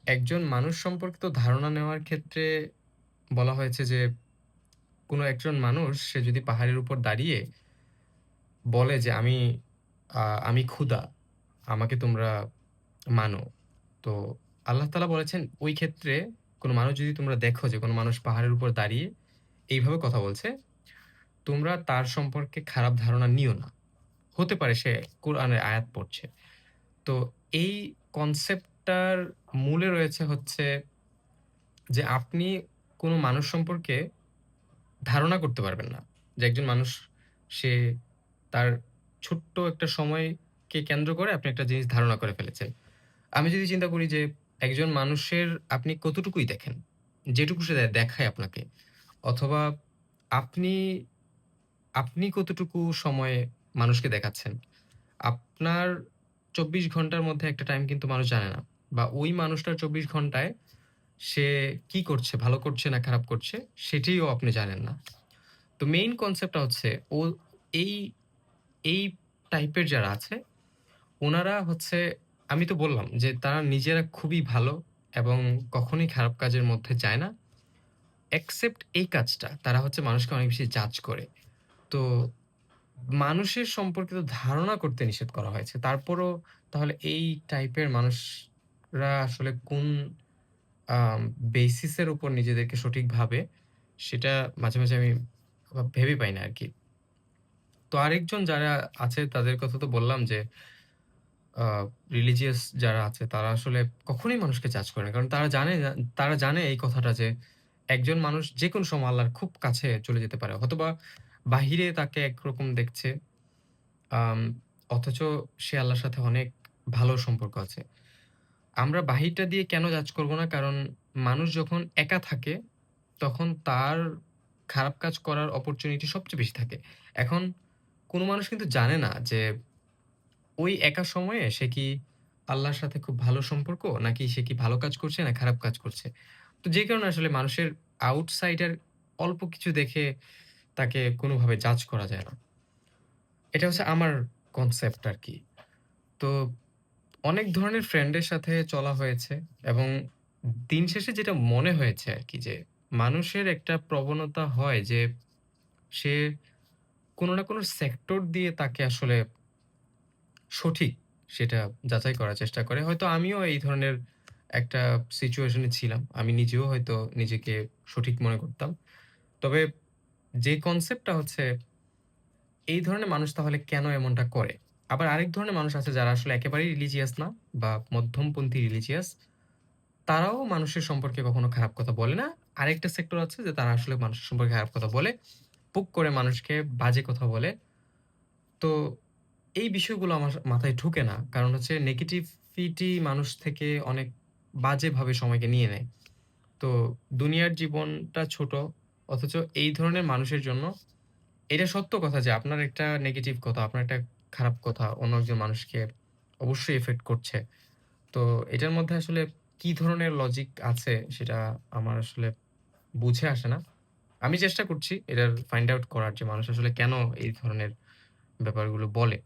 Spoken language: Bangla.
একজন মানুষ সম্পর্কিত ধারণা নেওয়ার ক্ষেত্রে বলা হয়েছে যে, কোনো একজন মানুষ সে যদি পাহাড়ের উপর দাঁড়িয়ে বলে যে, আমি ক্ষুধা, আমাকে তোমরা মানো। তো আল্লাহ তাআলা বলেছেন, ওই ক্ষেত্রে কোনো মানুষ যদি তোমরা দেখো যে, কোনো মানুষ পাহাড়ের উপর দাঁড়িয়ে এইভাবে কথা বলছে, তোমরা তার সম্পর্কে খারাপ ধারণা নিও না। হতে পারে সে কোরআনের আয়াত পড়ছে। তো এই কনসেপ্টটার মূলে রয়েছে হচ্ছে যে, আপনি কোনো মানুষ সম্পর্কে ধারণা করতে পারবেন না। যে একজন মানুষ সে তার ছোট্ট একটা সময়কে কেন্দ্র করে আপনি একটা জিনিস ধারণা করে ফেলেছেন। আমি যদি চিন্তা করি যে একজন মানুষের আপনি কতটুকুই দেখেন, যেটুকু সে দেখায় আপনাকে অথবা আপনি, আপনি কতটুকু সময় মানুষকে দেখাচ্ছেন। আপনার ২৪ ঘন্টার মধ্যে একটা টাইম কিন্তু মানুষ জানে না। বা ওই মানুষটার ২৪ ঘন্টায় সে কি করছে, ভালো করছে না খারাপ করছে সেটিও আপনি জানেন না। তো মেইন কনসেপ্টটা হচ্ছে ও এই, এই টাইপের যারা আছে উনারা হচ্ছে আমি তো বললাম যে তারা নিজেরা খুবই ভালো এবং কখনোই খারাপ কাজের মধ্যে যায় না। এক্সেপ্ট এই কাজটা তারা হচ্ছে মানুষকে অনেক বেশি জাজ করে। তো মানুষের সম্পর্কিত ধারণা করতে নিষেধ করা হয়েছে। তারপরও তাহলে এই টাইপের মানুষরা আসলে কোন আম বেসিস এর উপর নিজেদেরকে সঠিক ভাবে সেটা মাঝে, মাঝে আমি ভেবে পাই না আরকি। তো আরেকজন যারা আছে তাদের কথা তো বললাম যে আ রিলিজিয়াস যারা আছে তারা আসলে কখনোই মানুষকে জাজ করে না। কারণ তারা জানে এই কথাটা যে একজন মানুষ যেকোনো সময় আল্লাহর খুব কাছে চলে যেতে পারে। হয়তোবা বাহিরে তাকে একরকম দেখছে, আম অথচ সে আল্লাহর সাথে অনেক ভালো সম্পর্ক আছে। আমরা বাহিরটা দিয়ে কেন জাজ করব না? কারণ মানুষ যখন একা থাকে তখন তার খারাপ কাজ করার অপরচুনিটি সবচেয়ে বেশি থাকে। এখন কোন মানুষ কিন্তু জানে না যে ওই একা সময়ে সে কি আল্লাহর সাথে খুব ভালো সম্পর্ক নাকি সে কি ভালো কাজ করছে না খারাপ কাজ করছে। তো যে কারণে আসলে মানুষের আউটসাইডার অল্প কিছু দেখে তাকে কোনভাবে জাজ করা যায় না। এটা হচ্ছে আমার কনসেপ্ট আরকি। তো অনেক ধরনের ফ্রেন্ডের সাথে চলা হয়েছে এবং দিন শেষে যেটা মনে হয়েছে আরকি যে মানুষের একটা প্রবণতা হয় যে সে কোন না কোন সেক্টর দিয়ে তাকে আসলে সঠিক সেটা যাচাই করার চেষ্টা করে। হয়তো আমিও এই ধরনের একটা সিচুয়েশন এ ছিলাম। আমি নিজেও হয়তো নিজেকে সঠিক মনে করতাম। তবে যে কনসেপ্টটা হচ্ছে এই ধরনের মানুষ তাহলে কেন এমনটা করে? আবার আরেক ধরনের মানুষ আছে যারা আসলে একেবারেই রিলিজিয়াস না বা মধ্যমপন্থী রিলিজিয়াস। তারাও মানুষের সম্পর্কে কখনো খারাপ কথা বলে না। আরেকটা সেক্টর আছে যে তারা আসলে মানুষের সম্পর্কে খারাপ কথা বলে। পুক করে মানুষকে বাজে কথা বলে। তো এই বিষয়গুলো আমার মাথায় ঢুকে না। কারণ হচ্ছে নেগেটিভিটি মানুষ থেকে অনেক বাজেভাবে সময়কে নিয়ে নেয়। তো দুনিয়ার জীবনটা ছোট। অথচ এই ধরনের মানুষের জন্য এটা সত্য কথা যে আপনার একটা নেগেটিভ কথা, আপনার একটা খারাপ কথা অন্য একজন মানুষকে অবশ্যই ইফেক্ট করছে। তো এটার মধ্যে আসলে কি ধরনের লজিক আছে সেটা আমার আসলে বুঝে আসে না। আমি চেষ্টা করছি এটার ফাইন্ড আউট করার যে মানুষ আসলে কেন এই ধরনের ব্যাপারগুলো বলে।